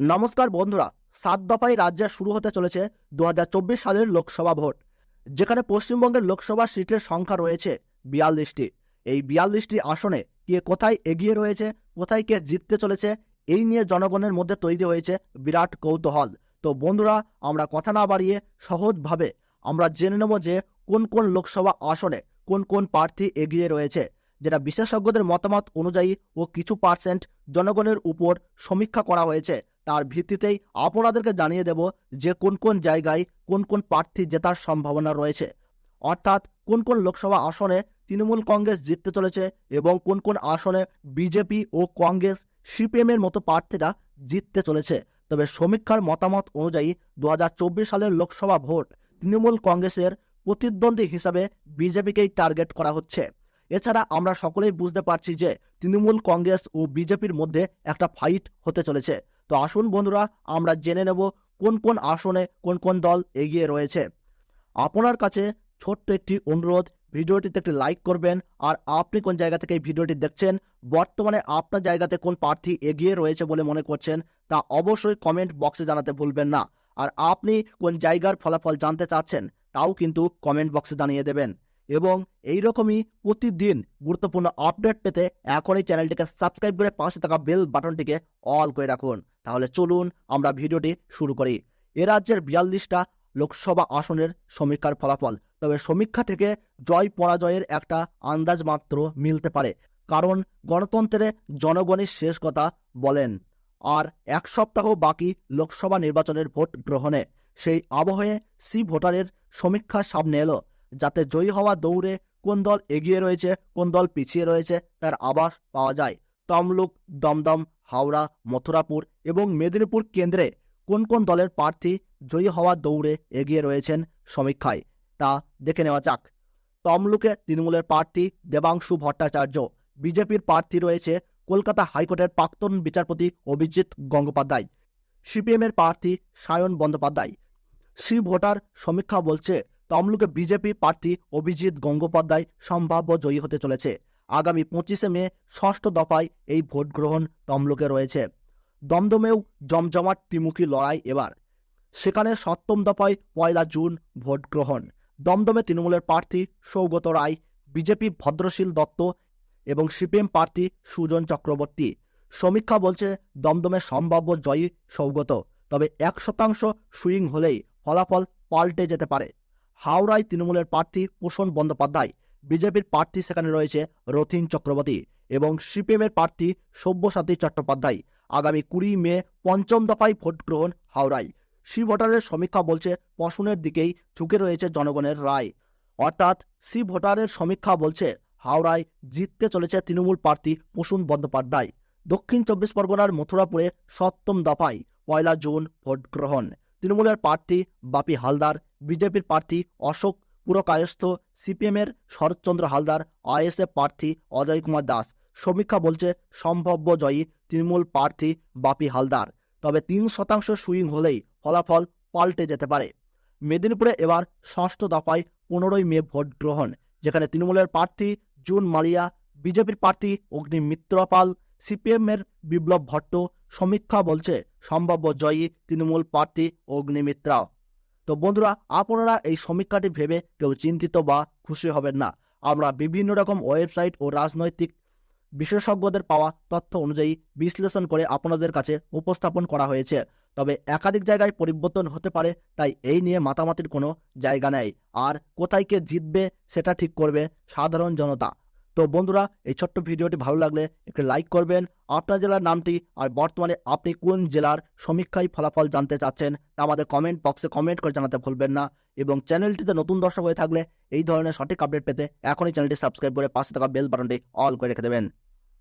নমস্কার বন্ধুরা, 7 দফায় রাজ্যে শুরু হতে চলেছে 2024 সালের লোকসভা ভোট, যেখানে পশ্চিমবঙ্গের লোকসভা সিটের সংখ্যা রয়েছে 42টি। এই 42টি আসনে কে কোথায় এগিয়ে রয়েছে, কোথায় কে জিততে চলেছে, এই নিয়ে জনগণের মধ্যে তৈরি হয়েছে বিরাট কৌতূহল। তো বন্ধুরা, আমরা কথা না বাড়িয়ে সহজভাবে আমরা জেনে নেব যে কোন কোন লোকসভা আসনে কোন কোন প্রার্থী এগিয়ে রয়েছে, যেটা বিশেষজ্ঞদের মতামত অনুযায়ী ও কিছু পার্সেন্ট জনগণের উপর সমীক্ষা করা হয়েছে। তার ভিত্তিতেই আপনাদেরকে জানিয়ে দেব যে কোন কোন জায়গায় কোন কোন প্রার্থী জেতার সম্ভাবনা রয়েছে, অর্থাৎ কোন কোন লোকসভা আসনে তৃণমূল কংগ্রেস জিততে চলেছে এবং কোন কোন আসনে বিজেপি ও কংগ্রেস সিপিএম এর মতো প্রার্থীরা জিততে চলেছে। তবে সমীক্ষার মতামত অনুযায়ী 2024 সালের লোকসভা ভোট তৃণমূল কংগ্রেসের প্রতিদ্বন্দ্বী হিসাবে বিজেপিকেই টার্গেট করা হচ্ছে। এছাড়া আমরা সকলেই বুঝতে পারছি যে তৃণমূল কংগ্রেস ও বিজেপির মধ্যে একটা ফাইট হতে চলেছে। তো আসুন বন্ধুরা, আমরা জেনে নেব কোন কোন আসনে কোন কোন দল এগিয়ে রয়েছে। আপনার কাছে ছোট্ট একটি অনুরোধ, ভিডিওটিতে একটি লাইক করবেন। আর আপনি কোন জায়গা থেকে এই ভিডিওটি দেখছেন, বর্তমানে আপনার জায়গাতে কোন প্রার্থী এগিয়ে রয়েছে বলে মনে করছেন, তা অবশ্যই কমেন্ট বক্সে জানাতে ভুলবেন না। আর আপনি কোন জায়গার ফলাফল জানতে চাচ্ছেন, তাও কিন্তু কমেন্ট বক্সে জানিয়ে দেবেন। এবং এই রকমই প্রতিদিন গুরুত্বপূর্ণ আপডেট পেতে এখনই চ্যানেলটিকে সাবস্ক্রাইব করে পাশে থাকা বেল বাটনটিকে অল করে রাখুন। তাহলে চলুন আমরা ভিডিওটি শুরু করি। এ রাজ্যের 42টা লোকসভা আসনের সমীক্ষার ফলাফল। তবে সমীক্ষা থেকে জয় পরাজয়ের একটা আন্দাজ মাত্র মিলতে পারে, কারণ গণতন্ত্রে জনগণই শেষ কথা বলেন। আর এক সপ্তাহ বাকি লোকসভা নির্বাচনের ভোট গ্রহণে। সেই আবহে ভোটারের সমীক্ষা সামনে এলো, যাতে জয়ী হওয়া দৌড়ে কোন দল এগিয়ে রয়েছে কোন দল পিছিয়ে রয়েছে তার আভাস পাওয়া যায়। তমলুক, দমদম, হাওড়া, মথুরাপুর এবং মেদিনীপুর কেন্দ্রে কোন কোন দলের প্রার্থী জয়ী হওয়ার দৌড়ে এগিয়ে রয়েছেন সমীক্ষায়, তা দেখে নেওয়া যাক। তমলুকে তৃণমূলের প্রার্থী দেবাংশু ভট্টাচার্য, বিজেপির প্রার্থী রয়েছে কলকাতা হাইকোর্টের প্রাক্তন বিচারপতি অভিজিৎ গঙ্গোপাধ্যায়, সিপিএম এর প্রার্থী সায়ন বন্দ্যোপাধ্যায়। ভোটার সমীক্ষা বলছে তমলুকে বিজেপি প্রার্থী অভিজিৎ গঙ্গোপাধ্যায় সম্ভাব্য জয়ী হতে চলেছে। আগামী 25শে মে ষষ্ঠ দফায় এই ভোট গ্রহণ তমলুকে রয়েছে। দমদমেও জমজমাট ত্রিমুখী লড়াই এবার, সেখানে সপ্তম দফায় 1 জুন ভোট গ্রহণ। দমদমে তৃণমূলের প্রার্থী সৌগত রায়, বিজেপি ভদ্রশীল দত্ত এবং সিপিএম প্রার্থী সুজন চক্রবর্তী। সমীক্ষা বলছে দমদমে সম্ভাব্য জয়ী সৌগত, তবে 1% সুইং হলেই ফলাফল পাল্টে যেতে পারে। হাওড়ায় তৃণমূলের প্রার্থী পোষণ বন্দ্যোপাধ্যায়, বিজেপির প্রার্থী সেখানে রয়েছে রথীন চক্রবর্তী এবং সিপিএম এর প্রার্থী সব্যসাচী চট্টোপাধ্যায়। আগামী 20 মে পঞ্চম দফায় ভোট গ্রহণ হাওড়ায়। ভোটারের সমীক্ষা বলছে পোষণের দিকেই ঝুঁকে রয়েছে জনগণের রায়, অর্থাৎ ভোটারের সমীক্ষা বলছে হাওড়ায় জিততে চলেছে তৃণমূল প্রার্থী পোষণ বন্দ্যোপাধ্যায়। দক্ষিণ 24 পরগনার মথুরাপুরে সপ্তম দফায় 1 জুন ভোট গ্রহণ। তৃণমূলের প্রার্থী বাপি হালদার, বিজেপির প্রার্থী অশোক পুরকায়স্থ, সিপিএম এর শরৎচন্দ্র হালদার, আইএসএফ প্রার্থী অজয় কুমার দাস। সমীক্ষা বলছে সম্ভাব্য জয়ী তৃণমূল প্রার্থী বাপি হালদার, তবে 3% সুইং হলেই ফলাফল পাল্টে যেতে পারে। মেদিনীপুরে এবার ষষ্ঠ দফায় 15ই মে ভোট গ্রহণ, যেখানে তৃণমূলের প্রার্থী জুন মালিয়া, বিজেপির প্রার্থী অগ্নিমিত্র পাল, সিপিএম এর বিপ্লব ভট্ট। সমীক্ষা বলছে সম্ভাব্য জয়ী তৃণমূল প্রার্থী অগ্নিমিত্রা। তো বন্ধুরা, আপনারা এই সমীক্ষাটি ভেবে কেউ চিন্তিত বা খুশি হবেন না। আমরা বিভিন্ন রকম ওয়েবসাইট ও রাজনৈতিক বিশেষজ্ঞদের পাওয়া তথ্য অনুযায়ী বিশ্লেষণ করে আপনাদের কাছে উপস্থাপন করা হয়েছে। তবে একাধিক জায়গায় পরিবর্তন হতে পারে, তাই এই নিয়ে মাতামাতির কোনো জায়গা নেই। আর কোথায় কে জিতবে সেটা ঠিক করবে সাধারণ জনতা। তো বন্ধুরা, এই ছোট্ট ভিডিওটি ভালো লাগলে একটু লাইক করবেন। আপনার জেলার নামটি আর বর্তমানে আপনি কোন জেলার সমীক্ষায় ফলাফল জানতে চাচ্ছেন তা আমাদের কমেন্ট বক্সে কমেন্ট করে জানাতে ভুলবেন না। এবং চ্যানেলটিতে নতুন দর্শক হয়ে থাকলে এই ধরনের সঠিক আপডেট পেতে এখনই চ্যানেলটি সাবস্ক্রাইব করে পাশে থাকা বেল বাটনটি অল করে রেখে দেবেন।